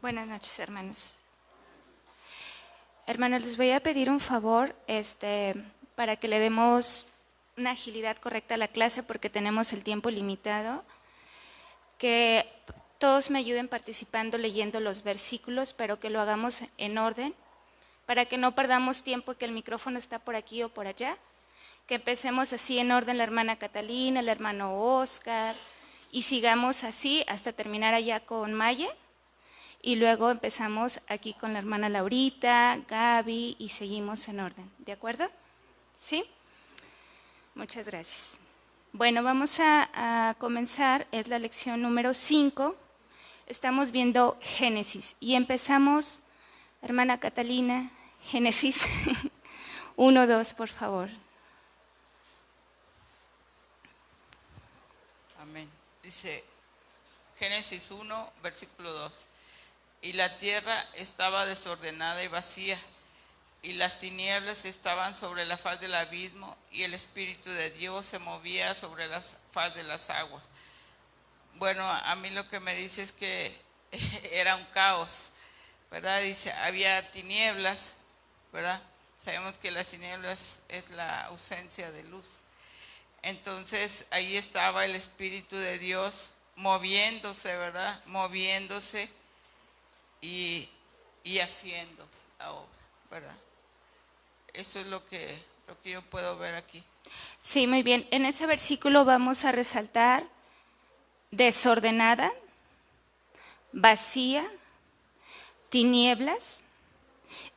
Buenas noches, hermanos. Hermanos, les voy a pedir un favor para que le demos una agilidad correcta a la clase porque tenemos el tiempo limitado. Que todos me ayuden participando leyendo los versículos, pero que lo hagamos en orden, para que no perdamos tiempo, que el micrófono está por aquí o por allá. Que empecemos así en orden la hermana Catalina, el hermano Oscar, y sigamos así hasta terminar allá con Maya. Y luego empezamos aquí con la hermana Laurita, Gaby, y seguimos en orden. ¿De acuerdo? ¿Sí? Muchas gracias. Bueno, vamos a comenzar, es la lección número 5. Estamos viendo Génesis y empezamos, hermana Catalina, Génesis 1, 2, por favor. Amén. Dice Génesis 1, versículo 2. Y la tierra estaba desordenada y vacía, y las tinieblas estaban sobre la faz del abismo, y el Espíritu de Dios se movía sobre la faz de las aguas. Bueno, a mí lo que me dice es que era un caos, ¿verdad? Dice, había tinieblas, ¿verdad? Sabemos que las tinieblas es la ausencia de luz. Entonces, ahí estaba el Espíritu de Dios moviéndose, ¿verdad? Moviéndose y haciendo la obra, ¿verdad? Eso es lo que yo puedo ver aquí. Sí, muy bien. En ese versículo vamos a resaltar desordenada, vacía, tinieblas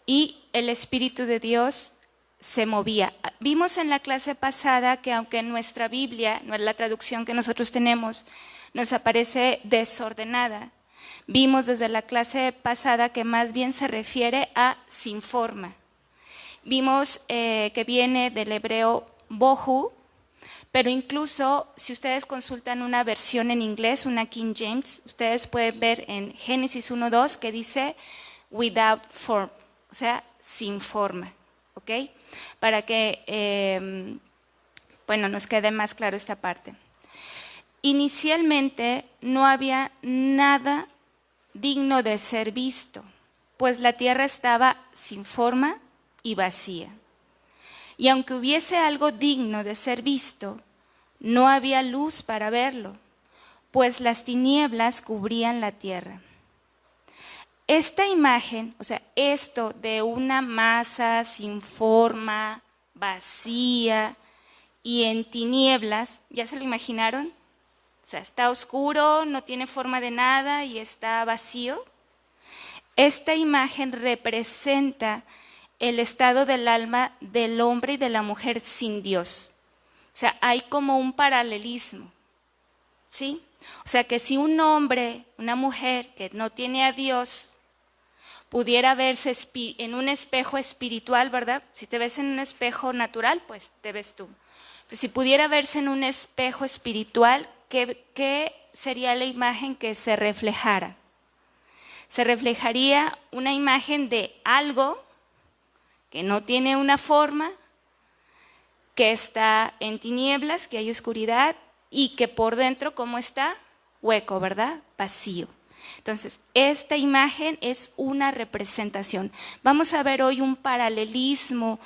y el Espíritu de Dios se movía. Vimos en la clase pasada que aunque en nuestra Biblia, no es la traducción que nosotros tenemos, nos aparece desordenada, vimos desde la clase pasada que más bien se refiere a sin forma. Vimos que viene del hebreo bohu, pero incluso si ustedes consultan una versión en inglés, una King James, ustedes pueden ver en Génesis 1:2 que dice without form, o sea, sin forma, ¿ok? Para que, nos quede más claro esta parte. Inicialmente no había nada digno de ser visto, pues la tierra estaba sin forma y vacía. Y aunque hubiese algo digno de ser visto, no había luz para verlo, pues las tinieblas cubrían la tierra. Esta imagen, o sea, esto de una masa sin forma, vacía y en tinieblas, ¿ya se lo imaginaron? O sea, está oscuro, no tiene forma de nada y está vacío. Esta imagen representa el estado del alma del hombre y de la mujer sin Dios. O sea, hay como un paralelismo, ¿sí? O sea, que si un hombre, una mujer que no tiene a Dios, pudiera verse en un espejo espiritual, ¿verdad? Si te ves en un espejo natural, pues te ves tú. Pero si pudiera verse en un espejo espiritual, ¿qué sería la imagen que se reflejara? Se reflejaría una imagen de algo que no tiene una forma, que está en tinieblas, que hay oscuridad y que por dentro, ¿cómo está? Hueco, ¿verdad? Vacío. Entonces, esta imagen es una representación. Vamos a ver hoy un paralelismo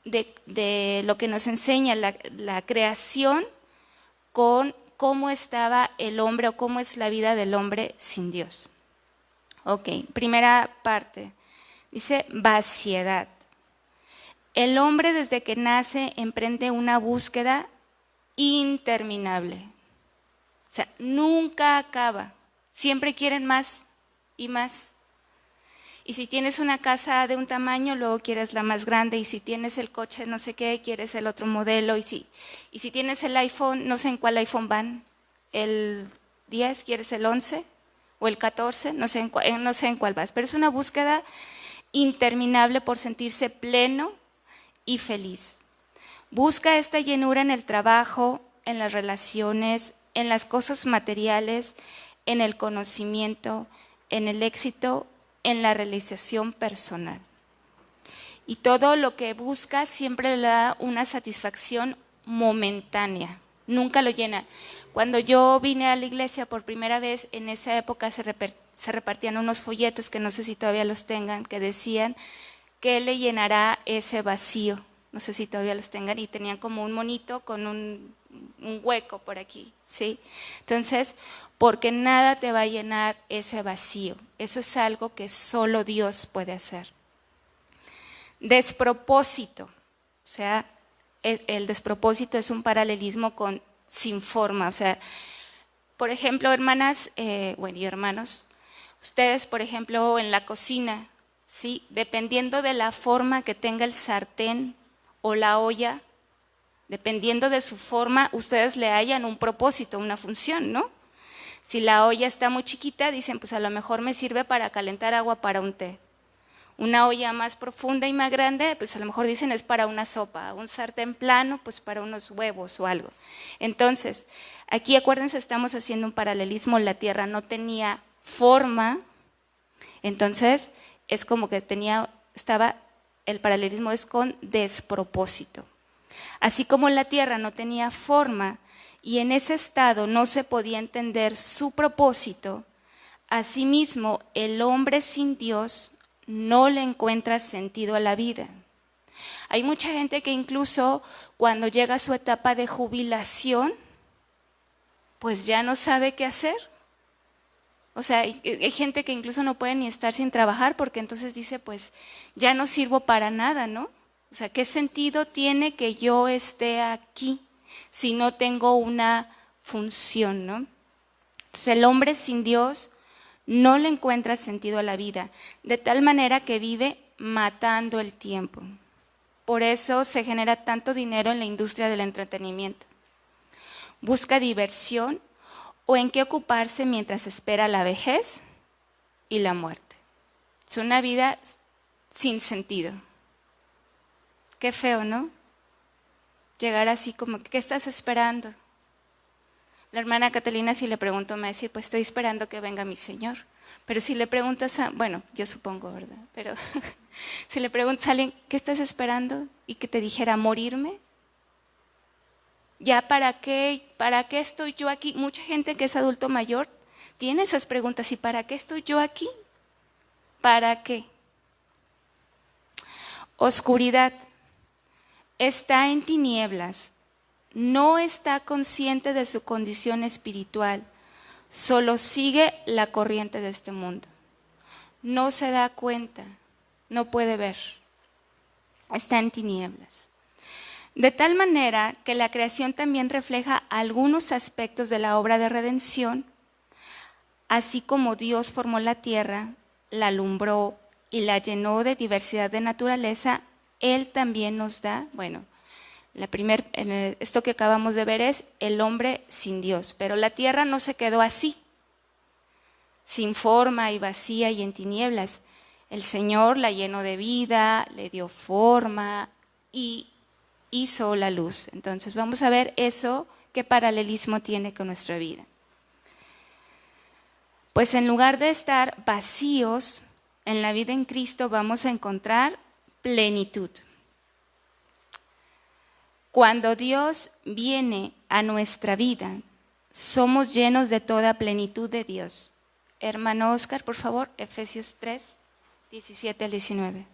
de lo que nos enseña la creación con cómo estaba el hombre o cómo es la vida del hombre sin Dios. Ok, primera parte. Dice vaciedad. El hombre desde que nace emprende una búsqueda interminable. O sea, nunca acaba. Siempre quieren más y más. Y si tienes una casa de un tamaño, luego quieres la más grande. Y si tienes el coche no sé qué, quieres el otro modelo. Y si tienes el iPhone, no sé en cuál iPhone van. ¿El 10? ¿Quieres el 11? ¿O el 14? No sé en cuál vas. Pero es una búsqueda interminable por sentirse pleno y feliz. Busca esta llenura en el trabajo, en las relaciones, en las cosas materiales, en el conocimiento, en el éxito, en la realización personal. Y todo lo que busca siempre le da una satisfacción momentánea, nunca lo llena. Cuando yo vine a la iglesia por primera vez, en esa época se repartían unos folletos, que no sé si todavía los tengan, que decían ¿qué le llenará ese vacío? No sé si todavía los tengan, y tenían como un monito con un hueco por aquí, ¿sí? Entonces, porque nada te va a llenar ese vacío. Eso es algo que solo Dios puede hacer. Despropósito, o sea, el despropósito es un paralelismo con sin forma, o sea, por ejemplo, hermanas, bueno, y hermanos, ustedes, por ejemplo, en la cocina, ¿sí? Dependiendo de la forma que tenga el sartén o la olla, dependiendo de su forma, ustedes le hallan un propósito, una función, ¿no? Si la olla está muy chiquita, dicen, pues a lo mejor me sirve para calentar agua para un té. Una olla más profunda y más grande, pues a lo mejor dicen es para una sopa. Un sartén plano, pues para unos huevos o algo. Entonces, aquí acuérdense, estamos haciendo un paralelismo, la tierra no tenía forma, entonces es como que el paralelismo es con despropósito. Así como la tierra no tenía forma y en ese estado no se podía entender su propósito, asimismo el hombre sin Dios no le encuentra sentido a la vida. Hay mucha gente que incluso cuando llega a su etapa de jubilación, pues ya no sabe qué hacer. O sea, hay gente que incluso no puede ni estar sin trabajar porque entonces dice, pues ya no sirvo para nada, ¿no? O sea, ¿qué sentido tiene que yo esté aquí si no tengo una función, ¿no? Entonces el hombre sin Dios no le encuentra sentido a la vida, de tal manera que vive matando el tiempo. Por eso se genera tanto dinero en la industria del entretenimiento. Busca diversión o en qué ocuparse mientras espera la vejez y la muerte. Es una vida sin sentido. Qué feo, ¿no? Llegar así como, ¿qué estás esperando? La hermana Catalina, si le pregunto, me va a decir, pues estoy esperando que venga mi Señor. Pero si le preguntas bueno, yo supongo, ¿verdad? Pero si le preguntas a alguien, ¿qué estás esperando? Y que te dijera, ¿morirme? ¿Ya para qué estoy yo aquí? Mucha gente que es adulto mayor tiene esas preguntas, ¿y para qué estoy yo aquí? ¿Para qué? Oscuridad. Está en tinieblas. No está consciente de su condición espiritual, solo sigue la corriente de este mundo. No se da cuenta, no puede ver, está en tinieblas. De tal manera que la creación también refleja algunos aspectos de la obra de redención, así como Dios formó la tierra, la alumbró y la llenó de diversidad de naturaleza, Él también nos da, bueno, esto que acabamos de ver es el hombre sin Dios, pero la tierra no se quedó así, sin forma y vacía y en tinieblas. El Señor la llenó de vida, le dio forma y hizo la luz. Entonces vamos a ver eso, qué paralelismo tiene con nuestra vida. Pues en lugar de estar vacíos, en la vida en Cristo vamos a encontrar plenitud. Cuando Dios viene a nuestra vida, somos llenos de toda plenitud de Dios. Hermano Oscar, por favor, Efesios 3, 17 al 19.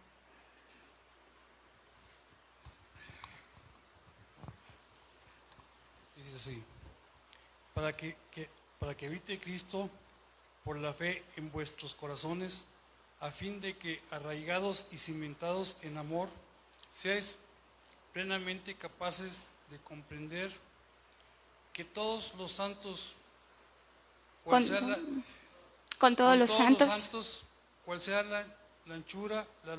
Dice así, para que habite Cristo por la fe en vuestros corazones, a fin de que, arraigados y cimentados en amor, seáis plenamente capaces de comprender que todos los santos, cual sea la anchura, la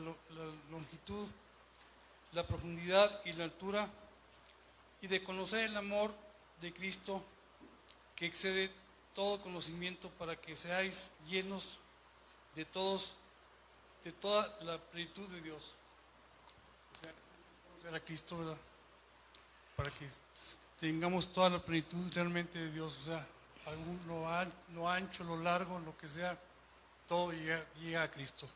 longitud, la profundidad y la altura, y de conocer el amor de Cristo que excede todo conocimiento, para que seáis llenos de toda la plenitud de Dios. O sea, conocer a Cristo, ¿verdad? Para que tengamos toda la plenitud realmente de Dios, o sea, lo ancho, lo largo, lo que sea, todo llega a Cristo.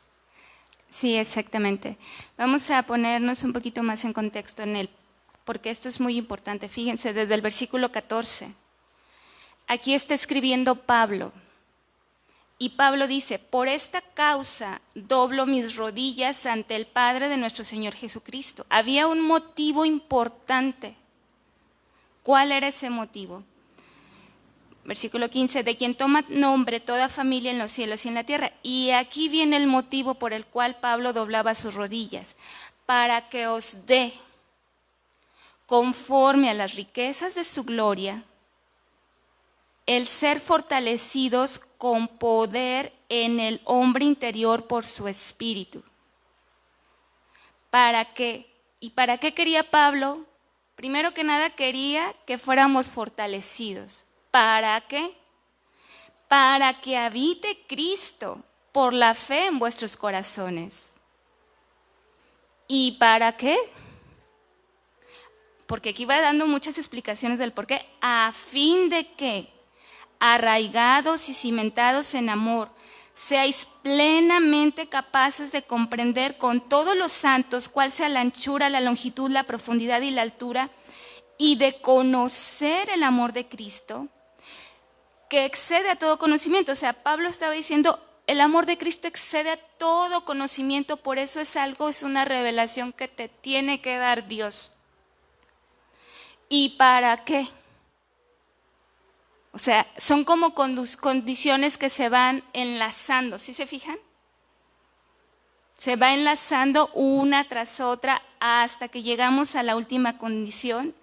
Sí, exactamente. Vamos a ponernos un poquito más en contexto en el porque esto es muy importante. Fíjense, desde el versículo 14. Aquí está escribiendo Pablo. Y Pablo dice, por esta causa doblo mis rodillas ante el Padre de nuestro Señor Jesucristo. Había un motivo importante. ¿Cuál era ese motivo? Versículo 15, de quien toma nombre toda familia en los cielos y en la tierra. Y aquí viene el motivo por el cual Pablo doblaba sus rodillas. Para que os dé, conforme a las riquezas de su gloria, el ser fortalecidos con poder en el hombre interior por su espíritu. ¿Para qué? ¿Y para qué quería Pablo? Primero que nada quería que fuéramos fortalecidos. ¿Para qué? Para que habite Cristo por la fe en vuestros corazones. ¿Y para qué? Porque aquí va dando muchas explicaciones del por qué. A fin de que, arraigados y cimentados en amor, seáis plenamente capaces de comprender con todos los santos cuál sea la anchura, la longitud, la profundidad y la altura, y de conocer el amor de Cristo, que excede a todo conocimiento. O sea, Pablo estaba diciendo, el amor de Cristo excede a todo conocimiento, por eso es una revelación que te tiene que dar Dios. ¿Y para qué? O sea, son como condiciones que se van enlazando, ¿sí se fijan? Se va enlazando una tras otra hasta que llegamos a la última condición,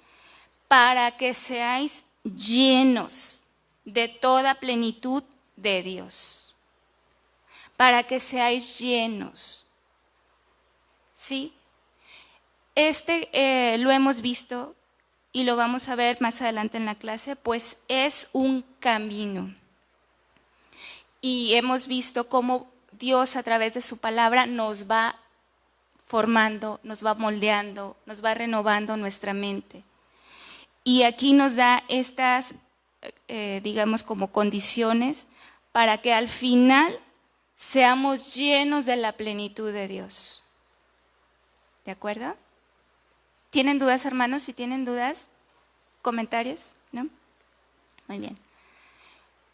para que seáis llenos de toda plenitud de Dios. Para que seáis llenos. ¿Sí? Lo hemos visto y lo vamos a ver más adelante en la clase, pues es un camino. Y hemos visto cómo Dios a través de su palabra nos va formando, nos va moldeando, nos va renovando nuestra mente. Y aquí nos da estas, digamos, como condiciones para que al final seamos llenos de la plenitud de Dios. ¿De acuerdo? ¿Tienen dudas, hermanos? Si tienen dudas, comentarios, ¿no? Muy bien.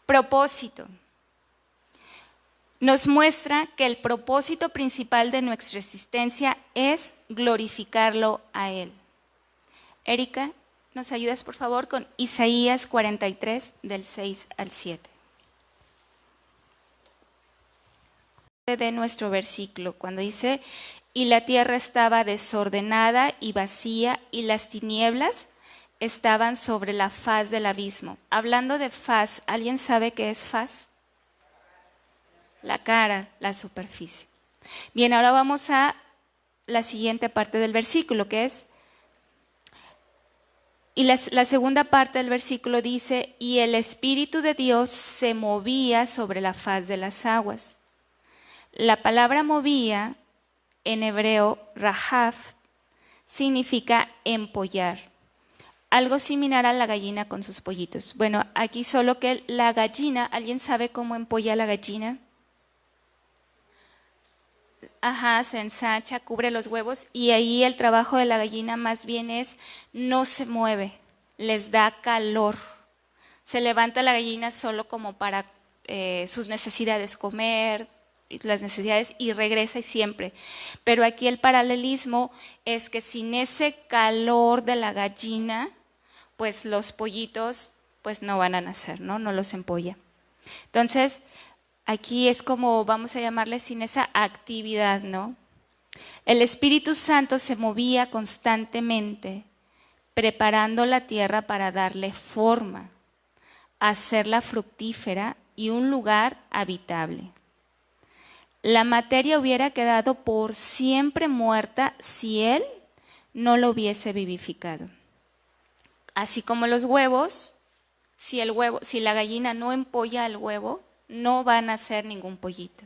Propósito. Nos muestra que el propósito principal de nuestra existencia es glorificarlo a Él. Erika, ¿nos ayudas por favor con Isaías 43, del 6 al 7? De nuestro versículo, cuando dice, y la tierra estaba desordenada y vacía, y las tinieblas estaban sobre la faz del abismo. Hablando de faz, ¿alguien sabe qué es faz? La cara, la superficie. Bien, ahora vamos a la siguiente parte del versículo, que es, y la segunda parte del versículo dice, y el Espíritu de Dios se movía sobre la faz de las aguas. La palabra movía, en hebreo, rahav, significa empollar. Algo similar a la gallina con sus pollitos. Bueno, aquí solo que la gallina, ¿alguien sabe cómo empolla la gallina? Ajá, se ensancha, cubre los huevos y ahí el trabajo de la gallina más bien es, no se mueve, les da calor. Se levanta la gallina solo como para sus necesidades, comer, las necesidades, y regresa y siempre. Pero aquí el paralelismo es que sin ese calor de la gallina, pues los pollitos pues no van a nacer, ¿no? No los empolla. Entonces, aquí es como, vamos a llamarle, sin esa actividad, ¿no? El Espíritu Santo se movía constantemente, preparando la tierra para darle forma, hacerla fructífera y un lugar habitable. La materia hubiera quedado por siempre muerta si Él no lo hubiese vivificado. Así como los huevos, si la gallina no empolla el huevo, no va a nacer ningún pollito.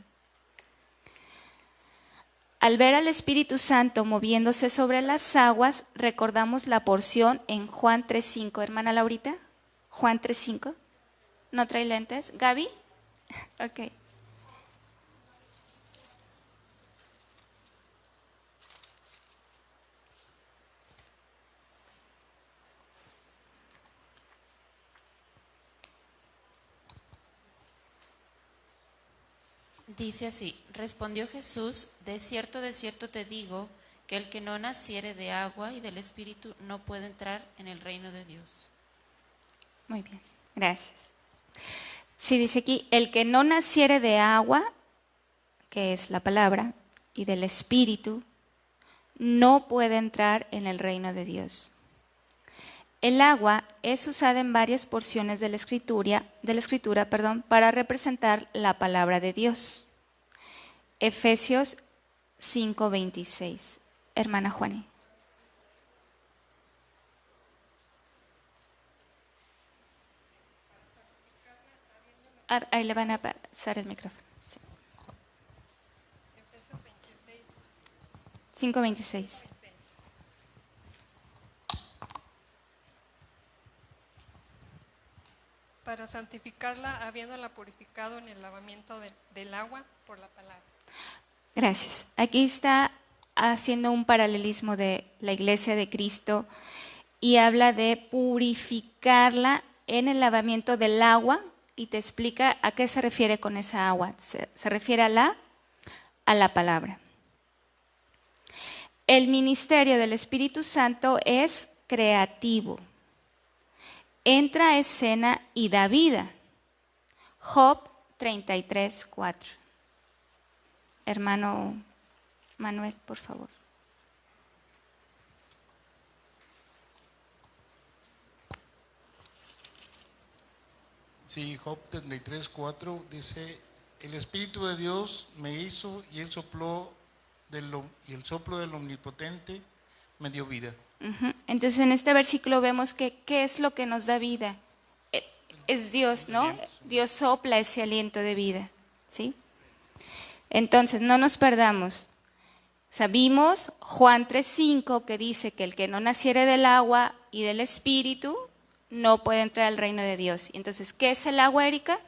Al ver al Espíritu Santo moviéndose sobre las aguas, recordamos la porción en Juan 3:5. Hermana Laurita, Juan 3:5. ¿No trae lentes? ¿Gaby? Ok. Dice así: respondió Jesús, de cierto te digo, que el que no naciere de agua y del Espíritu no puede entrar en el reino de Dios. Muy bien, gracias. Sí, dice aquí, el que no naciere de agua, que es la palabra, y del Espíritu, no puede entrar en el reino de Dios. El agua es usada en varias porciones de la escritura, para representar la palabra de Dios. Efesios 5:26. Hermana Juani. Ahí le van a pasar el micrófono. Sí. 5:26. Para santificarla, habiéndola purificado en el lavamiento del agua por la palabra. Gracias. Aquí está haciendo un paralelismo de la Iglesia de Cristo y habla de purificarla en el lavamiento del agua y te explica a qué se refiere con esa agua. Se refiere a la palabra. El ministerio del Espíritu Santo es creativo. Entra a escena y da vida. Job 33:4. Hermano Manuel, por favor. Sí, Job 33:4 dice: el Espíritu de Dios me hizo y el soplo del Omnipotente me dio vida. Entonces en este versículo vemos que ¿qué es lo que nos da vida? Es Dios, ¿no? Dios sopla ese aliento de vida, ¿sí? Entonces no nos perdamos. Sabimos Juan 3:5 que dice que el que no naciere del agua y del Espíritu no puede entrar al reino de Dios. Entonces, ¿qué es el agua, Erika?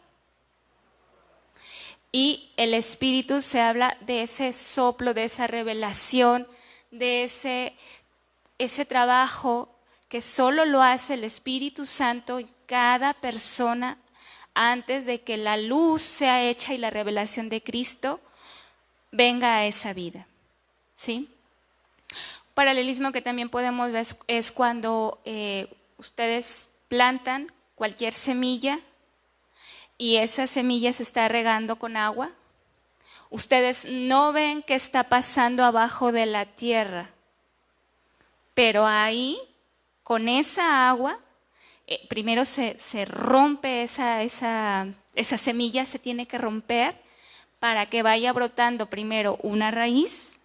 Y el Espíritu se habla de ese soplo, de esa revelación, de ese trabajo que solo lo hace el Espíritu Santo en cada persona antes de que la luz sea hecha y la revelación de Cristo venga a esa vida. ¿Sí? Un paralelismo que también podemos ver es cuando ustedes plantan cualquier semilla y esa semilla se está regando con agua. Ustedes no ven qué está pasando abajo de la tierra, pero ahí, con esa agua, primero se rompe esa semilla, se tiene que romper para que vaya brotando primero una raíz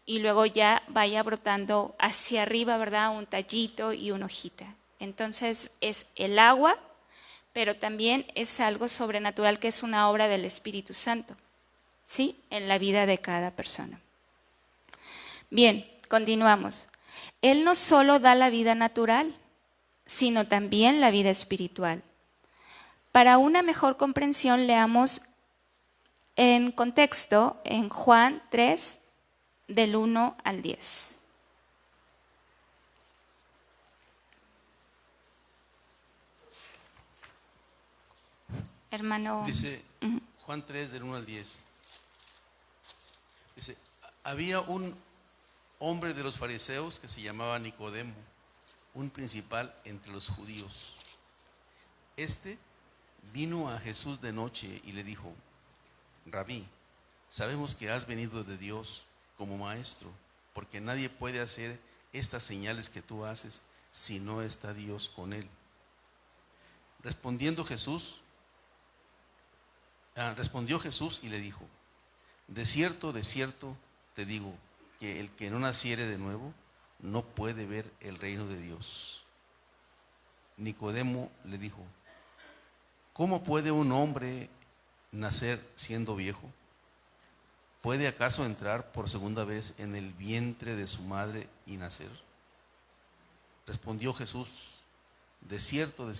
y luego ya vaya brotando hacia arriba, ¿verdad? Un tallito y una hojita. Entonces es el agua, pero también es algo sobrenatural que es una obra del Espíritu Santo, ¿sí? En la vida de cada persona. Bien, continuamos. Él no solo da la vida natural, sino también la vida espiritual. Para una mejor comprensión, leamos en contexto en Juan 3, del 1 al 10. Hermano. Dice Juan 3, del 1 al 10. Dice: había un hombre de los fariseos que se llamaba Nicodemo, un principal entre los judíos. Este vino a Jesús de noche y le dijo: Rabí, sabemos que has venido de Dios como maestro, porque nadie puede hacer estas señales que tú haces si no está Dios con él. Respondió Jesús y le dijo: de cierto te digo, que el que no naciere de nuevo no puede ver el reino de Dios. Nicodemo le dijo: ¿cómo puede un hombre nacer siendo viejo? ¿Puede acaso entrar por segunda vez en el vientre de su madre y nacer? Respondió Jesús: de cierto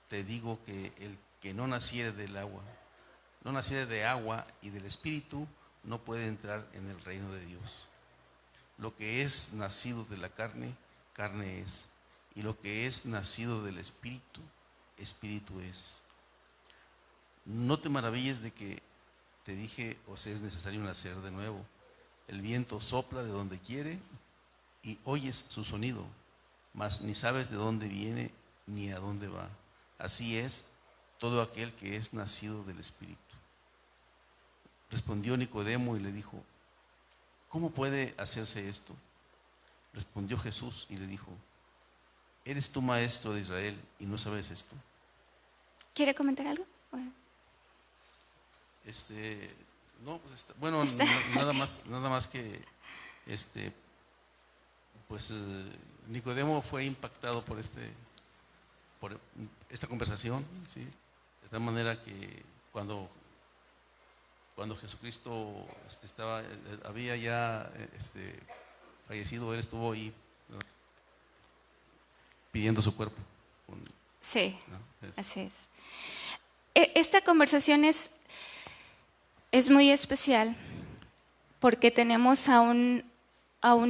te digo que el que no naciere de agua y del Espíritu no puede entrar en el reino de Dios. Lo que es nacido de la carne, carne es, y lo que es nacido del Espíritu, Espíritu es. No te maravilles de que te dije, os es necesario nacer de nuevo. El viento sopla de donde quiere y oyes su sonido, mas ni sabes de dónde viene ni a dónde va. Así es todo aquel que es nacido del Espíritu. Respondió Nicodemo y le dijo, ¿cómo puede hacerse esto? Respondió Jesús y le dijo, ¿eres tú maestro de Israel y no sabes esto? ¿Quiere comentar algo? No, pues bueno, nada más que pues Nicodemo fue impactado por esta conversación, ¿sí? De tal manera que cuando Jesucristo había ya fallecido, él estuvo ahí, ¿no?, pidiendo su cuerpo. Sí, ¿no? así es. Esta conversación es muy especial porque tenemos a un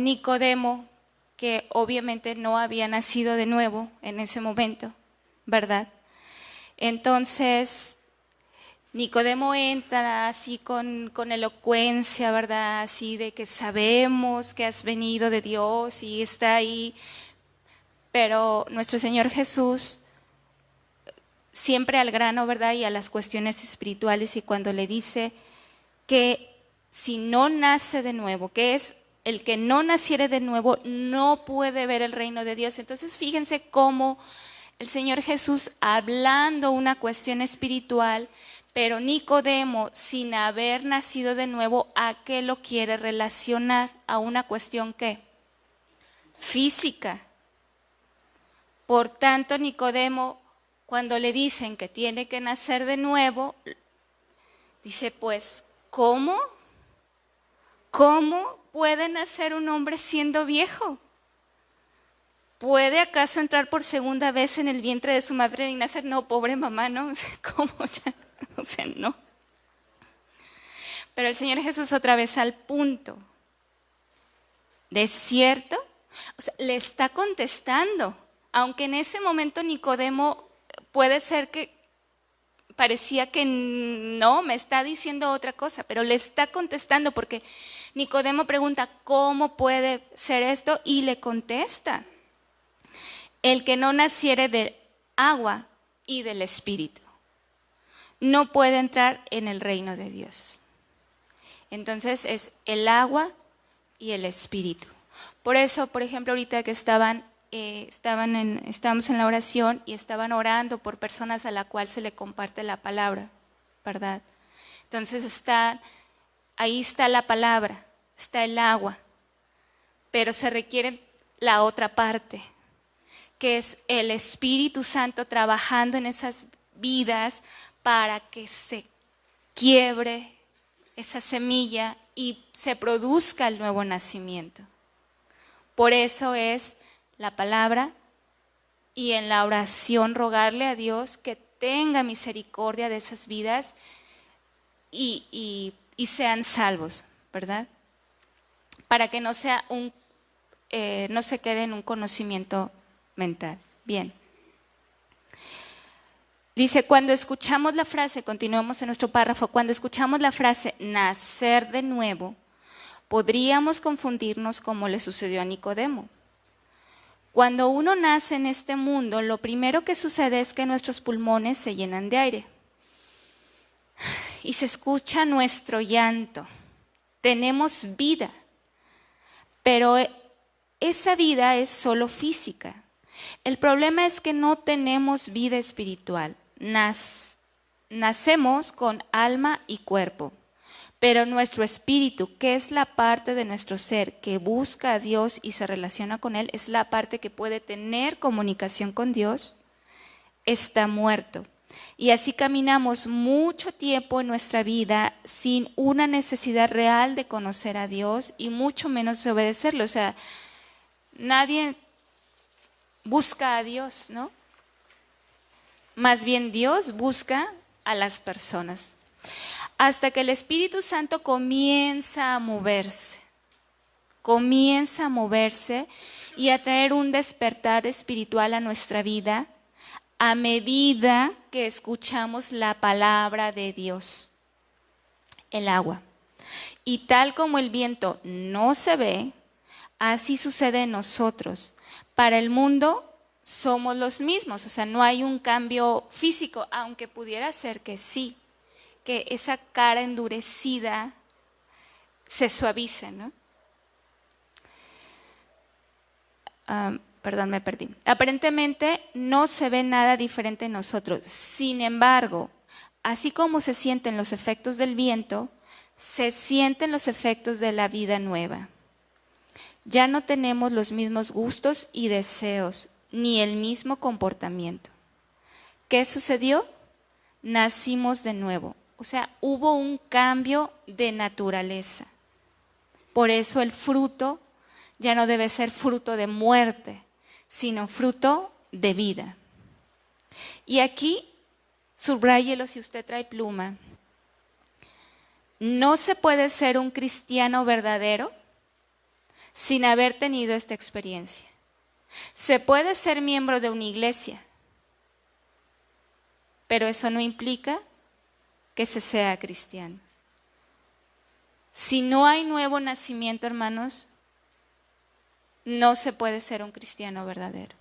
Nicodemo que obviamente no había nacido de nuevo en ese momento, ¿verdad? Entonces, Nicodemo entra así con elocuencia, ¿verdad? Así de que sabemos que has venido de Dios y está ahí, pero nuestro Señor Jesús siempre al grano, ¿verdad? Y a las cuestiones espirituales, y cuando le dice que si no nace de nuevo, que es el que no naciere de nuevo, no puede ver el reino de Dios. Entonces fíjense cómo el Señor Jesús hablando una cuestión espiritual, pero Nicodemo, sin haber nacido de nuevo, ¿a qué lo quiere relacionar? A una cuestión ¿qué? Física. Por tanto, Nicodemo, cuando le dicen que tiene que nacer de nuevo, dice, pues, ¿cómo? ¿Cómo puede nacer un hombre siendo viejo? ¿Puede acaso entrar por segunda vez en el vientre de su madre y nacer? No, pobre mamá, ¿no? ¿Cómo ya? O sea, no. Pero el Señor Jesús otra vez al punto. ¿De cierto? O sea, le está contestando. Aunque en ese momento Nicodemo puede ser que parecía que no, me está diciendo otra cosa, pero le está contestando porque Nicodemo pregunta, ¿cómo puede ser esto? Y le contesta, el que no naciere del agua y del Espíritu no puede entrar en el reino de Dios. Entonces es el agua y el Espíritu. Por eso, por ejemplo, ahorita que estábamos en la oración y estaban orando por personas a la cual se le comparte la palabra, ¿verdad? Entonces ahí está la palabra, está el agua, pero se requiere la otra parte, que es el Espíritu Santo trabajando en esas vidas para que se quiebre esa semilla y se produzca el nuevo nacimiento. Por eso es la palabra y en la oración rogarle a Dios que tenga misericordia de esas vidas y sean salvos, ¿verdad? Para que no sea no se quede en un conocimiento mental. Bien. Dice, cuando escuchamos la frase, continuemos en nuestro párrafo, cuando escuchamos la frase nacer de nuevo, podríamos confundirnos como le sucedió a Nicodemo. Cuando uno nace en este mundo, lo primero que sucede es que nuestros pulmones se llenan de aire y se escucha nuestro llanto. Tenemos vida, pero esa vida es solo física. El problema es que no tenemos vida espiritual. Nacemos con alma y cuerpo, pero nuestro espíritu, que es la parte de nuestro ser que busca a Dios y se relaciona con Él, es la parte que puede tener comunicación con Dios, está muerto. Y así caminamos mucho tiempo en nuestra vida sin una necesidad real de conocer a Dios y mucho menos de obedecerlo. O sea, nadie busca a Dios, ¿no? Más bien Dios busca a las personas. Hasta que el Espíritu Santo comienza a moverse y a traer un despertar espiritual a nuestra vida a medida que escuchamos la palabra de Dios. el agua. Y tal como el viento no se ve, así sucede en nosotros. Para el mundo somos los mismos, o sea, no hay un cambio físico, aunque pudiera ser que sí, que esa cara endurecida se suavice, ¿no? Perdón, me perdí. Aparentemente no se ve nada diferente en nosotros. Sin embargo, así como se sienten los efectos del viento, se sienten los efectos de la vida nueva. Ya no tenemos los mismos gustos y deseos, ni el mismo comportamiento. ¿Qué sucedió? Nacimos de nuevo. O sea, hubo un cambio de naturaleza. Por eso el fruto ya no debe ser fruto de muerte, sino fruto de vida. Y aquí, subráyelo si usted trae pluma. No se puede ser un cristiano verdadero sin haber tenido esta experiencia. Se puede ser miembro de una iglesia, pero eso no implica que se sea cristiano. Si no hay nuevo nacimiento, hermanos, no se puede ser un cristiano verdadero.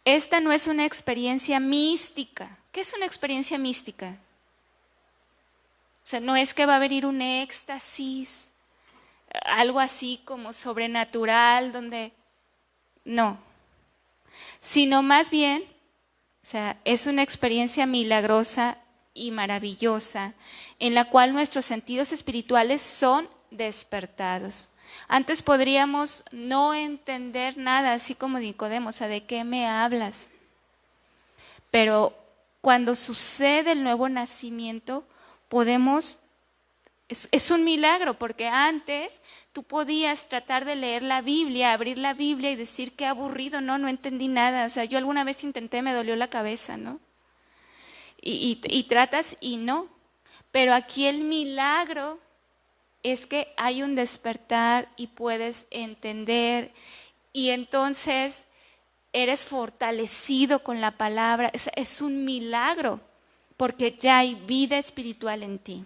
Esta no es una experiencia mística. ¿Qué es una experiencia mística? O sea, no es que va a venir un éxtasis, algo así como sobrenatural, donde... No. Sino más bien, o sea, es una experiencia milagrosa y maravillosa en la cual nuestros sentidos espirituales son despertados. Antes podríamos no entender nada, así como Nicodemo, o sea, ¿de qué me hablas? Pero cuando sucede el nuevo nacimiento, podemos, es un milagro, porque antes tú podías tratar de leer la Biblia, abrir la Biblia y decir qué aburrido, no entendí nada. O sea, yo alguna vez intenté, me dolió la cabeza, ¿no? Y tratas y no. Pero aquí el milagro es que hay un despertar y puedes entender, y entonces eres fortalecido con la palabra. Es un milagro, porque ya hay vida espiritual en ti.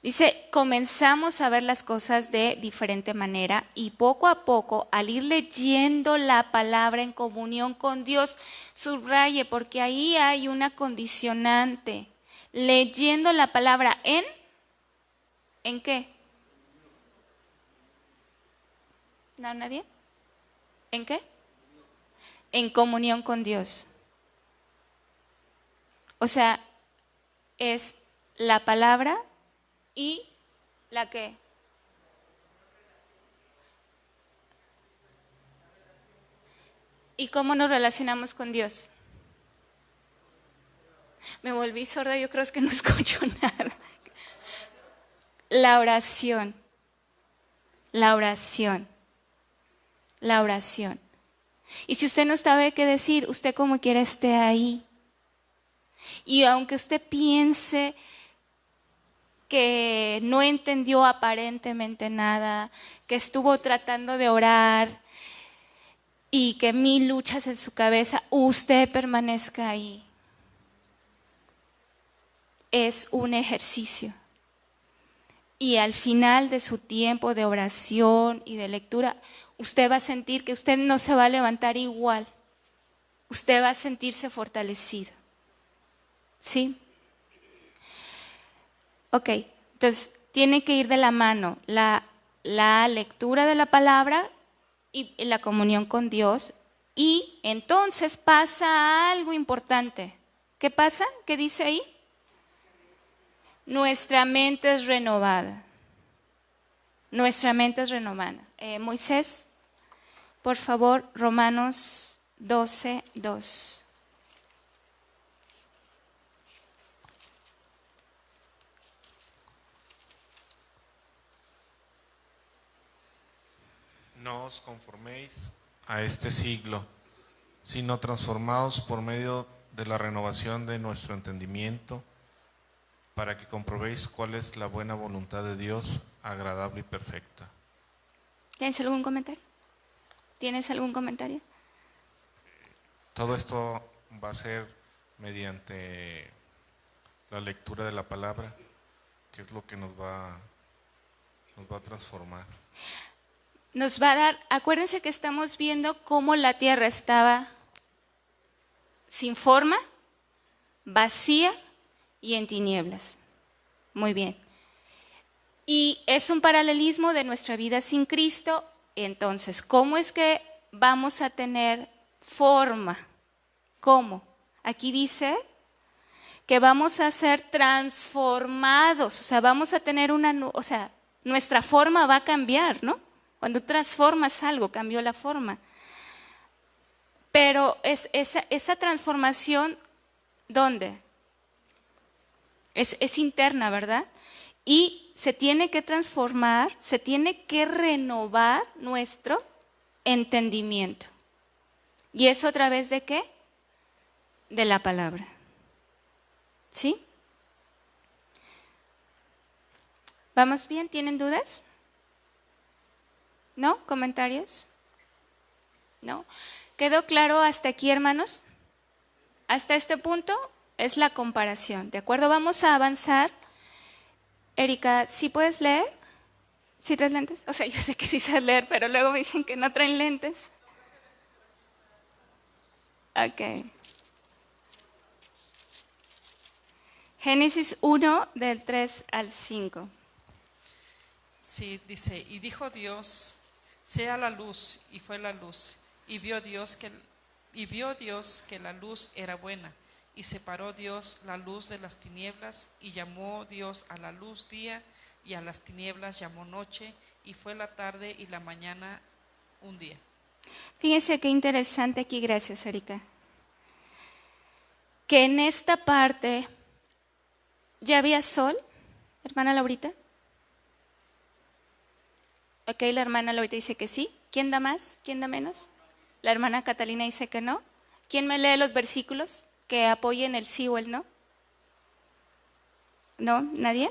Dice, comenzamos a ver las cosas de diferente manera, y poco a poco, al ir leyendo la palabra en comunión con Dios, subraye, porque ahí hay una condicionante. Leyendo la palabra ¿en qué? ¿No, nadie? ¿En qué? En comunión con Dios. O sea, es la palabra y la qué. ¿Y cómo nos relacionamos con Dios? Me volví sorda, yo creo que no escucho nada. La oración, la oración, la oración. Y si usted no sabe qué decir, usted como quiera esté ahí. Y aunque usted piense que no entendió aparentemente nada, que estuvo tratando de orar y que 1000 luchas en su cabeza, usted permanezca ahí. Es un ejercicio. Y al final de su tiempo de oración y de lectura, usted va a sentir que usted no se va a levantar igual. Usted va a sentirse fortalecido. ¿Sí? Ok, entonces tiene que ir de la mano la lectura de la palabra y la comunión con Dios, y entonces pasa algo importante. ¿Qué pasa? ¿Qué dice ahí? Nuestra mente es renovada. Nuestra mente es renovada. Moisés, por favor, Romanos 12:2. No os conforméis a este siglo, sino transformaos por medio de la renovación de nuestro entendimiento, para que comprobéis cuál es la buena voluntad de Dios, agradable y perfecta. ¿Tienes algún comentario? ¿Tienes algún comentario? Todo esto va a ser mediante la lectura de la palabra, que es lo que nos va a transformar. Nos va a dar, acuérdense que estamos viendo cómo la tierra estaba sin forma, vacía y en tinieblas. Muy bien. Y es un paralelismo de nuestra vida sin Cristo. Entonces, ¿cómo es que vamos a tener forma? ¿Cómo? Aquí dice que vamos a ser transformados, o sea, vamos a tener nuestra forma va a cambiar, ¿no? Cuando transformas algo, cambió la forma. Pero esa transformación, ¿dónde? Es interna, ¿verdad? Y se tiene que transformar, se tiene que renovar nuestro entendimiento. ¿Y eso a través de qué? De la palabra. ¿Sí? ¿Vamos bien? ¿Tienen dudas? ¿No? ¿Comentarios? ¿No? ¿Quedó claro hasta aquí, hermanos? Hasta este punto es la comparación, ¿de acuerdo? Vamos a avanzar. Erika, ¿sí puedes leer? ¿Sí traes lentes? O sea, yo sé que sí sabes leer, pero luego me dicen que no traen lentes. Ok. Génesis 1, del 3 al 5. Sí, dice, y dijo Dios, sea la luz, y fue la luz, y vio Dios que la luz era buena, y separó Dios la luz de las tinieblas, y llamó Dios a la luz día, y a las tinieblas llamó noche, y fue la tarde y la mañana un día. Fíjense qué interesante aquí, gracias Erika, que en esta parte ya había sol, hermana Laurita. Ok, la hermana Laurita dice que sí. ¿Quién da más? ¿Quién da menos? La hermana Catalina dice que no. ¿Quién me lee los versículos que apoyen el sí o el no? ¿No? ¿Nadie?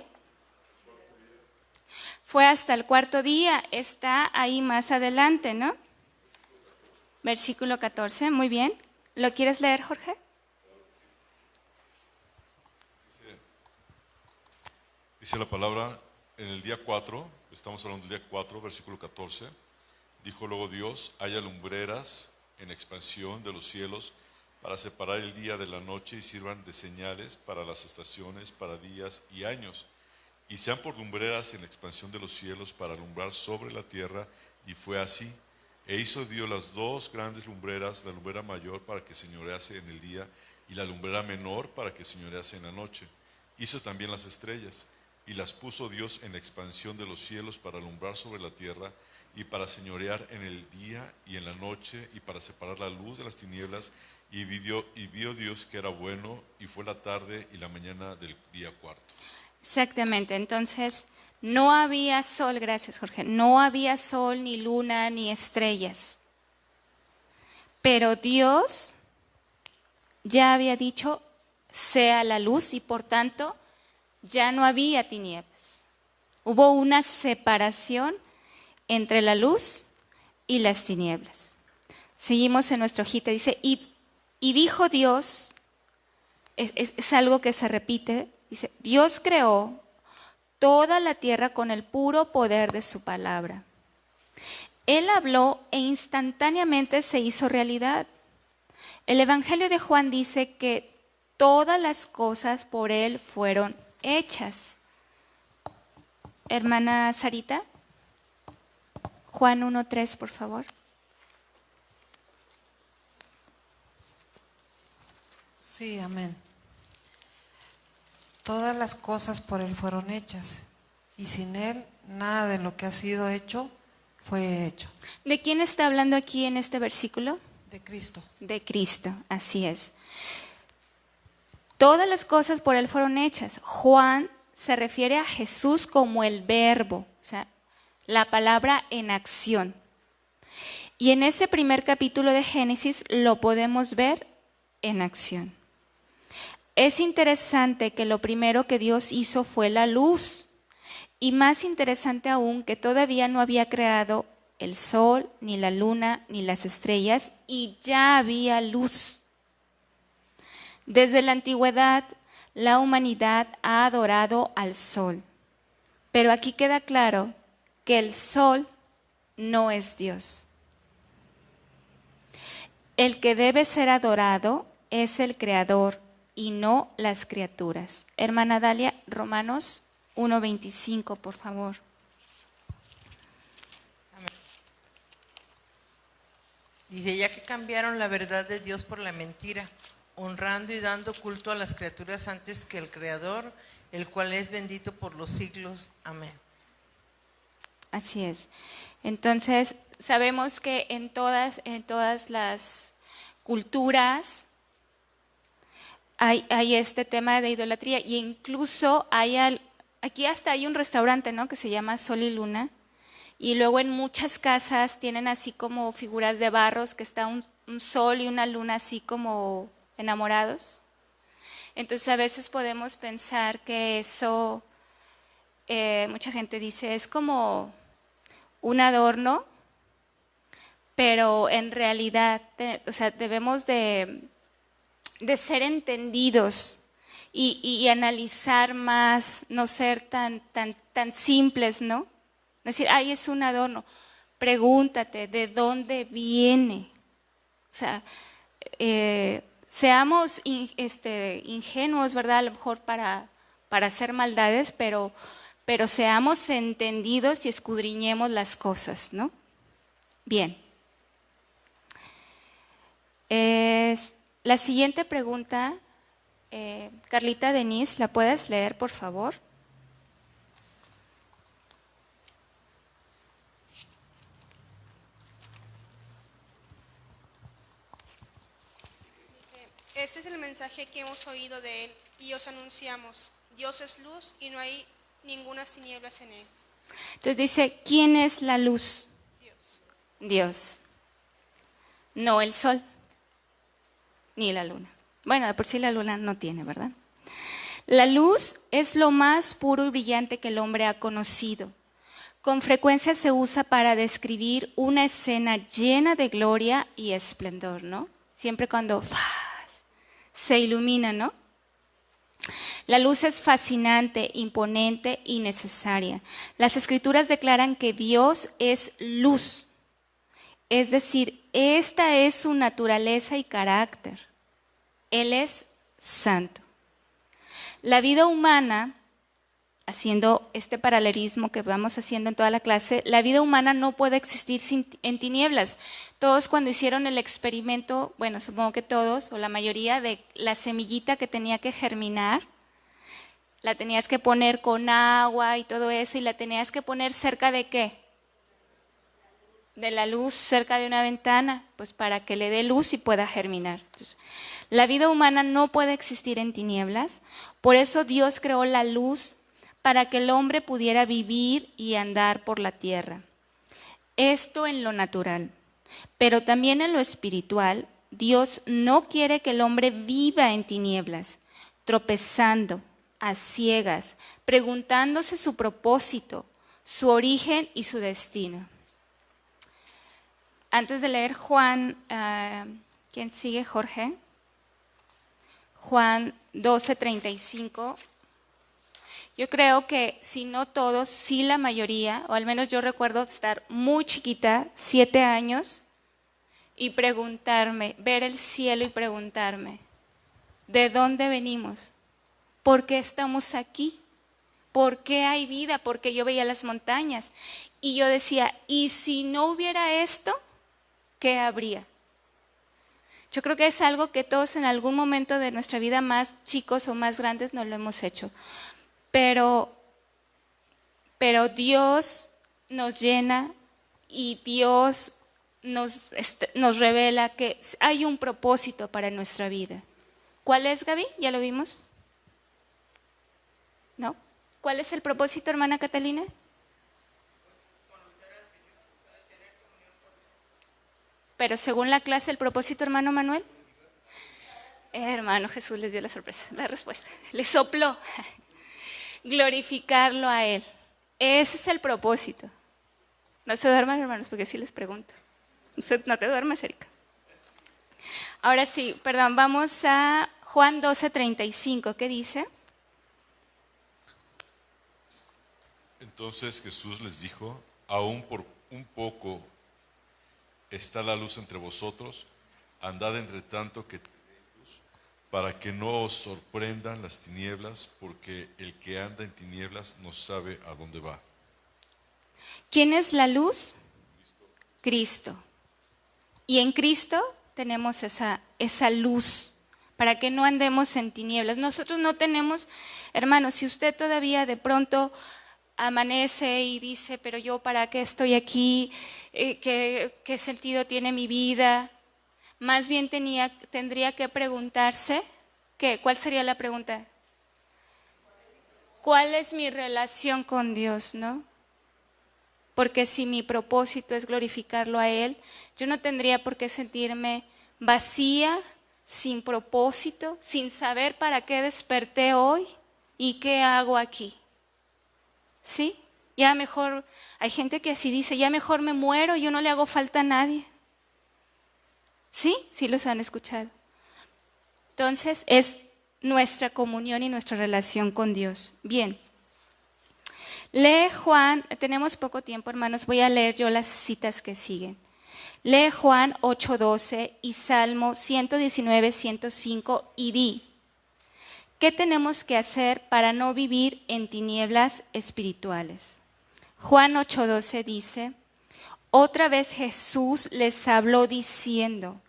Fue hasta el cuarto día, está ahí más adelante, ¿no? Versículo 14, muy bien. ¿Lo quieres leer, Jorge? Dice la palabra, en el día 4, estamos hablando del día 4, versículo 14, dijo luego Dios, haya lumbreras en expansión de los cielos para separar el día de la noche y sirvan de señales para las estaciones, para días y años, y sean por lumbreras en expansión de los cielos para alumbrar sobre la tierra, y fue así. E hizo Dios las dos grandes lumbreras, la lumbrera mayor para que señorease en el día y la lumbrera menor para que señorease en la noche. Hizo también las estrellas y las puso Dios en expansión de los cielos para alumbrar sobre la tierra y para señorear en el día y en la noche y para separar la luz de las tinieblas. Y vio Dios que era bueno, y fue la tarde y la mañana del día cuarto. Exactamente, entonces no había sol, gracias Jorge, no había sol, ni luna, ni estrellas. Pero Dios ya había dicho, sea la luz, y por tanto ya no había tinieblas. Hubo una separación entre la luz y las tinieblas. Seguimos en nuestra hojita, dice, y dijo Dios, es algo que se repite, dice, Dios creó toda la tierra con el puro poder de su palabra. Él habló e instantáneamente se hizo realidad. El Evangelio de Juan dice que todas las cosas por Él fueron hechas. Hermana Sarita, Juan 1:3, por favor. Sí, amén. Todas las cosas por Él fueron hechas, y sin Él nada de lo que ha sido hecho fue hecho. ¿De quién está hablando aquí en este versículo? De Cristo. De Cristo, así es. Todas las cosas por Él fueron hechas. Juan se refiere a Jesús como el verbo, o sea, la palabra en acción. Y en ese primer capítulo de Génesis lo podemos ver en acción. Es interesante que lo primero que Dios hizo fue la luz, y más interesante aún que todavía no había creado el sol, ni la luna, ni las estrellas, y ya había luz. Desde la antigüedad, la humanidad ha adorado al sol. Pero aquí queda claro que el sol no es Dios. El que debe ser adorado es el Creador y no las criaturas. Hermana Dalia, Romanos 1:25, por favor. Dice, ya que cambiaron la verdad de Dios por la mentira, honrando y dando culto a las criaturas antes que el Creador, el cual es bendito por los siglos. Amén. Así es. Entonces, sabemos que en todas las culturas hay este tema de idolatría, y incluso aquí hasta hay un restaurante, ¿no?, que se llama Sol y Luna, y luego en muchas casas tienen así como figuras de barros, que está un sol y una luna así como enamorados. Entonces a veces podemos pensar que eso, mucha gente dice, es como un adorno, pero en realidad debemos de ser entendidos y analizar más, no ser tan simples, ¿no? Es decir, ay, es un adorno. Pregúntate, ¿de dónde viene? O sea, seamos ingenuos, ¿verdad? A lo mejor para hacer maldades, pero seamos entendidos y escudriñemos las cosas, ¿no? Bien. La siguiente pregunta, Carlita Denise, ¿la puedes leer, por favor? Este es el mensaje que hemos oído de Él y os anunciamos. Dios es luz y no hay ninguna tinieblas en Él. Entonces dice, ¿quién es la luz? Dios. Dios. No el sol, ni la luna. Bueno, de por sí la luna no tiene, ¿verdad? La luz es lo más puro y brillante que el hombre ha conocido. Con frecuencia se usa para describir una escena llena de gloria y esplendor, ¿no? Siempre cuando se ilumina, ¿no? La luz es fascinante, imponente y necesaria. Las Escrituras declaran que Dios es luz. Es decir, esta es su naturaleza y carácter. Él es santo. La vida humana, haciendo este paralelismo que vamos haciendo en toda la clase, la vida humana no puede existir en tinieblas. Todos cuando hicieron el experimento, bueno, supongo que todos, o la mayoría, de la semillita que tenía que germinar, la tenías que poner con agua y todo eso, y la tenías que poner cerca de ¿qué? De la luz, cerca de una ventana, pues para que le dé luz y pueda germinar. Entonces, la vida humana no puede existir en tinieblas, por eso Dios creó la luz para que el hombre pudiera vivir y andar por la tierra. Esto en lo natural, pero también en lo espiritual, Dios no quiere que el hombre viva en tinieblas, tropezando, a ciegas, preguntándose su propósito, su origen y su destino. Antes de leer Juan, ¿quién sigue? Jorge. Juan 12:35. Yo creo que si no todos, sí la mayoría, o al menos yo recuerdo estar muy chiquita, 7 años, y preguntarme, ver el cielo y preguntarme, ¿de dónde venimos? ¿Por qué estamos aquí? ¿Por qué hay vida? Porque yo veía las montañas y yo decía, ¿y si no hubiera esto? ¿Qué habría? Yo creo que es algo que todos en algún momento de nuestra vida, más chicos o más grandes, no lo hemos hecho. Pero Dios nos llena y Dios nos revela que hay un propósito para nuestra vida. ¿Cuál es, Gaby? ¿Ya lo vimos? ¿No? ¿Cuál es el propósito, hermana Catalina? Pero según la clase, el propósito, hermano Manuel. Hermano Jesús les dio la sorpresa, la respuesta. Le sopló. Glorificarlo a Él. Ese es el propósito. No se duerman, hermanos, porque sí les pregunto. No te duermas, Erika. Ahora sí, perdón, vamos a Juan 12:35, ¿qué dice? Entonces Jesús les dijo, aún por un poco está la luz entre vosotros, andad entre tanto que tenéis luz, para que no os sorprendan las tinieblas, porque el que anda en tinieblas no sabe a dónde va. ¿Quién es la luz? Cristo. Y en Cristo tenemos esa luz, para que no andemos en tinieblas. Nosotros no tenemos, hermanos, si usted todavía de pronto amanece y dice, pero yo para qué estoy aquí, ¿qué sentido tiene mi vida? Más bien tendría que preguntarse, ¿cuál sería la pregunta? ¿Cuál es mi relación con Dios, no? Porque si mi propósito es glorificarlo a Él, yo no tendría por qué sentirme vacía, sin propósito, sin saber para qué desperté hoy y qué hago aquí. ¿Sí? Ya mejor, hay gente que así dice, ya mejor me muero, yo no le hago falta a nadie. ¿Sí? Sí los han escuchado. Entonces es nuestra comunión y nuestra relación con Dios. Bien. Lee Juan, tenemos poco tiempo, hermanos, voy a leer yo las citas que siguen. Lee Juan 8:12 y Salmo 119, 105 y di, ¿qué tenemos que hacer para no vivir en tinieblas espirituales? Juan 8:12 dice, otra vez Jesús les habló diciendo,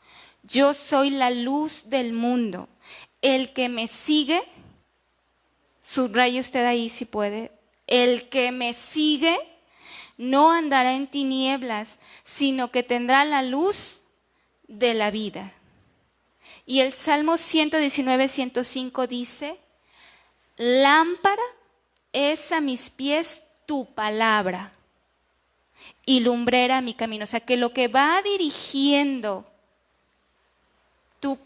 yo soy la luz del mundo, el que me sigue, subraye usted ahí si puede, el que me sigue no andará en tinieblas, sino que tendrá la luz de la vida. Y el Salmo 119, 105 dice, lámpara es a mis pies tu palabra y lumbrera a mi camino. O sea, que lo que va dirigiendo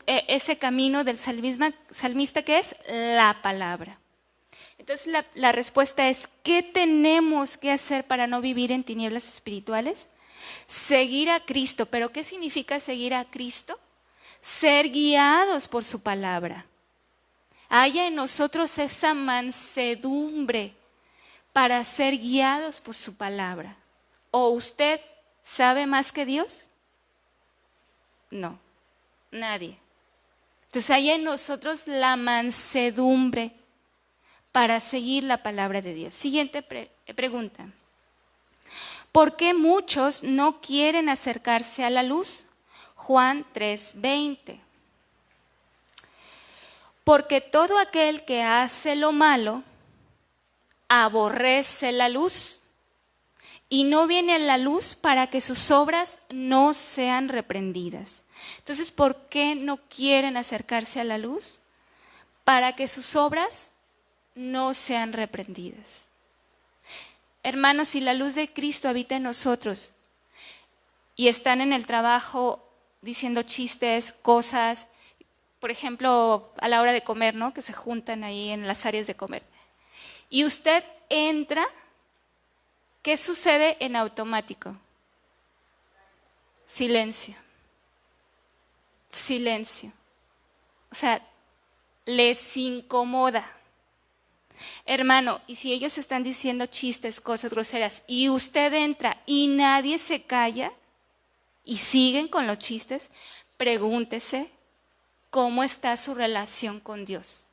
ese camino del salmista, ¿qué es? La palabra. Entonces la respuesta es, ¿qué tenemos que hacer para no vivir en tinieblas espirituales? Seguir a Cristo. ¿Pero qué significa seguir a Cristo? Ser guiados por su palabra. Haya en nosotros esa mansedumbre para ser guiados por su palabra. ¿O usted sabe más que Dios? No, nadie. Entonces haya en nosotros la mansedumbre para seguir la palabra de Dios. Siguiente pregunta. ¿Por qué muchos no quieren acercarse a la luz? Juan 3:20. Porque todo aquel que hace lo malo aborrece la luz y no viene a la luz para que sus obras no sean reprendidas. Entonces, ¿por qué no quieren acercarse a la luz? Para que sus obras no sean reprendidas. Hermanos, si la luz de Cristo habita en nosotros y están en el trabajo diciendo chistes, cosas, por ejemplo, a la hora de comer, ¿no? Que se juntan ahí en las áreas de comer. Y usted entra, ¿qué sucede en automático? Silencio. Silencio. O sea, les incomoda. Hermano, y si ellos están diciendo chistes, cosas groseras, y usted entra y nadie se calla y siguen con los chistes, pregúntese cómo está su relación con Dios.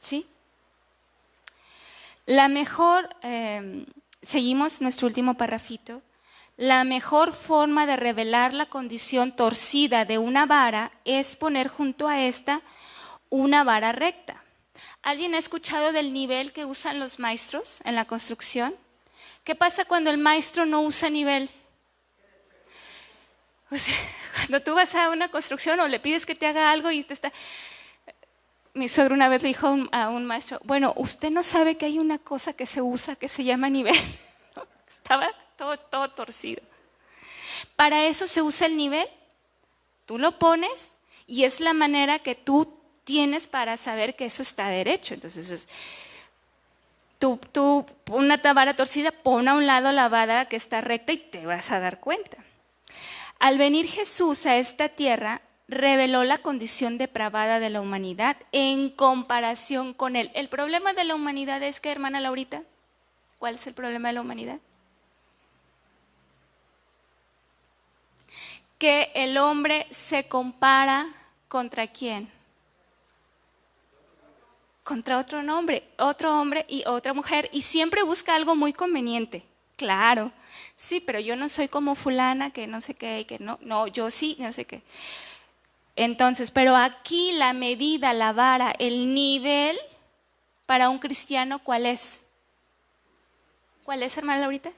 ¿Sí? La mejor, seguimos nuestro último parrafito, la mejor forma de revelar la condición torcida de una vara es poner junto a esta una vara recta. ¿Alguien ha escuchado del nivel que usan los maestros en la construcción? ¿Qué pasa cuando el maestro no usa nivel? O sea, cuando tú vas a una construcción o le pides que te haga algo y te está... Mi suegro una vez le dijo a un maestro, bueno, usted no sabe que hay una cosa que se usa que se llama nivel. Estaba todo torcido. Para eso se usa el nivel. Tú lo pones y es la manera que tú tienes para saber que eso está derecho. Entonces, tú una vara torcida, pon a un lado la vara que está recta y te vas a dar cuenta. Al venir Jesús a esta tierra, reveló la condición depravada de la humanidad en comparación con él. El problema de la humanidad es que, hermana Laurita, ¿cuál es el problema de la humanidad? Que el hombre se compara ¿contra quién? Contra otro hombre y otra mujer, y siempre busca algo muy conveniente. Claro, sí, pero yo no soy como fulana que no sé qué, que no, yo sí, no sé qué. Entonces, pero aquí la medida, la vara, el nivel para un cristiano, ¿cuál es? ¿Cuál es, hermana Laurita?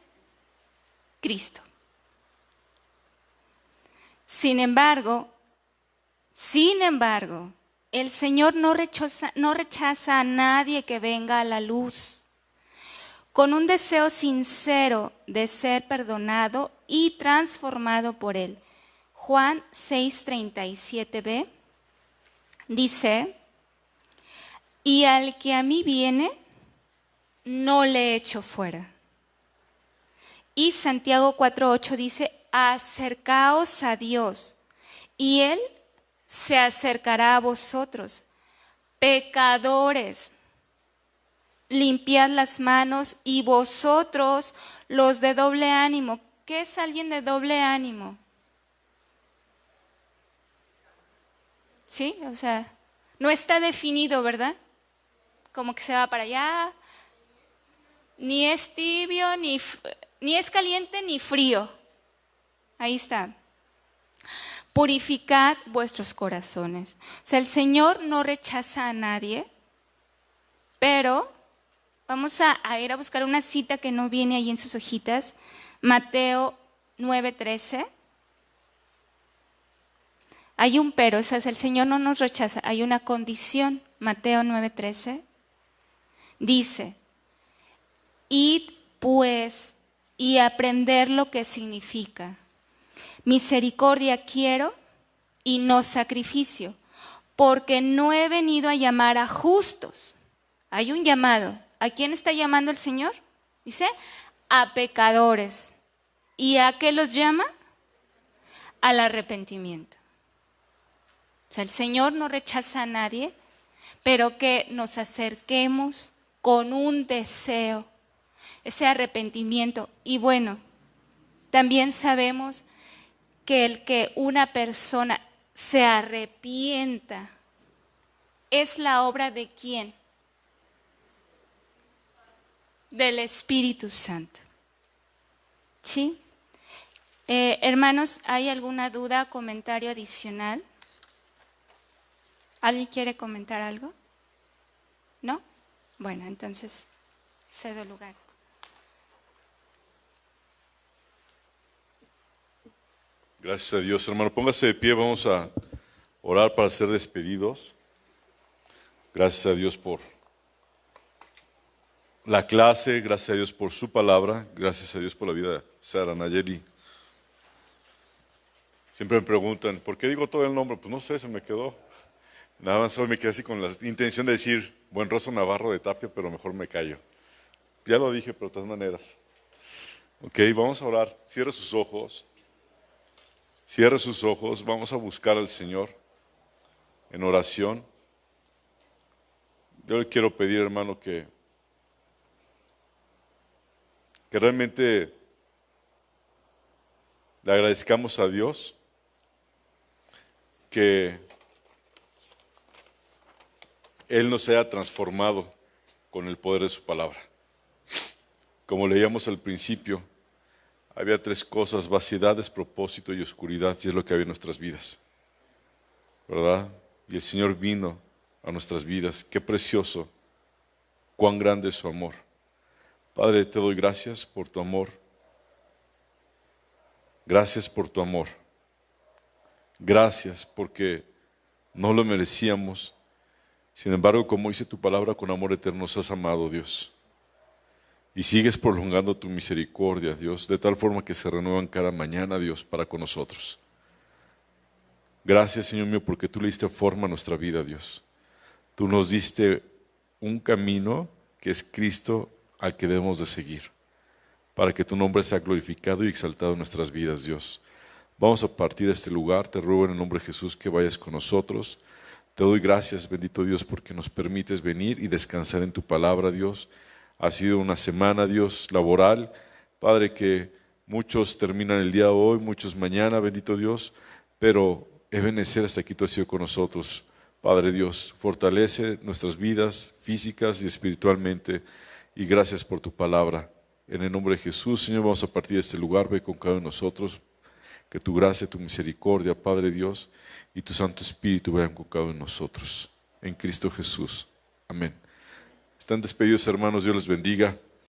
Cristo. Sin embargo, el Señor no rechaza a nadie que venga a la luz, con un deseo sincero de ser perdonado y transformado por Él. Juan 6:37b dice, y al que a mí viene, no le echo fuera. Y Santiago 4:8 dice, acercaos a Dios, y Él se acercará a vosotros. Pecadores, limpiad las manos, y vosotros los de doble ánimo. ¿Qué es alguien de doble ánimo? ¿Sí? O sea, no está definido, ¿verdad? Como que se va para allá. Ni es tibio, ni es caliente, ni frío. Ahí está. Purificad vuestros corazones. O sea, el Señor no rechaza a nadie, pero vamos a ir a buscar una cita que no viene ahí en sus hojitas. Mateo 9:13. Hay un pero, o sea, el Señor no nos rechaza, hay una condición. Mateo 9:13 dice, id pues y aprender lo que significa. Misericordia quiero y no sacrificio, porque no he venido a llamar a justos. Hay un llamado. ¿A quién está llamando el Señor? Dice, a pecadores. ¿Y a qué los llama? Al arrepentimiento. O sea, el Señor no rechaza a nadie, pero que nos acerquemos con un deseo, ese arrepentimiento. Y bueno, también sabemos que el que una persona se arrepienta es la obra de ¿quién? Del Espíritu Santo. ¿Sí? Hermanos, ¿hay alguna duda, comentario adicional? ¿Alguien quiere comentar algo? ¿No? Bueno, entonces cedo lugar. Gracias a Dios, hermano. Póngase de pie, vamos a orar para ser despedidos. Gracias a Dios por la clase, gracias a Dios por su palabra, gracias a Dios por la vida de Sara Nayeli. Siempre me preguntan, ¿por qué digo todo el nombre? Pues no sé, se me quedó. Nada más hoy me quedé así con la intención de decir Buenrostro Navarro de Tapia, pero mejor me callo. Ya lo dije, pero de todas maneras. Ok, vamos a orar. Cierre sus ojos. Cierre sus ojos. Vamos a buscar al Señor en oración. Yo le quiero pedir, hermano, que realmente le agradezcamos a Dios que Él nos haya transformado con el poder de su palabra. Como leíamos al principio, había tres cosas: vaciedad, despropósito y oscuridad, y es lo que había en nuestras vidas, ¿verdad? Y el Señor vino a nuestras vidas. Qué precioso, cuán grande es su amor. Padre, te doy gracias por tu amor. Gracias por tu amor. Gracias porque no lo merecíamos. Sin embargo, como dice tu palabra, con amor eterno nos has amado, Dios. Y sigues prolongando tu misericordia, Dios, de tal forma que se renuevan cada mañana, Dios, para con nosotros. Gracias, Señor mío, porque tú le diste forma a nuestra vida, Dios. Tú nos diste un camino que es Cristo al que debemos de seguir, para que tu nombre sea glorificado y exaltado en nuestras vidas, Dios. Vamos a partir de este lugar. Te ruego en el nombre de Jesús que vayas con nosotros. Te doy gracias, bendito Dios, porque nos permites venir y descansar en tu palabra, Dios. Ha sido una semana, Dios, laboral. Padre, que muchos terminan el día de hoy, muchos mañana, bendito Dios, pero Ebenezer, hasta aquí tú has sido con nosotros. Padre Dios, fortalece nuestras vidas físicas y espiritualmente, y gracias por tu palabra. En el nombre de Jesús, Señor, vamos a partir de este lugar. Ve con cada uno de nosotros. Que tu gracia, tu misericordia, Padre Dios, y tu Santo Espíritu vayan con cada uno de nosotros. En Cristo Jesús. Amén. Están despedidos, hermanos. Dios les bendiga.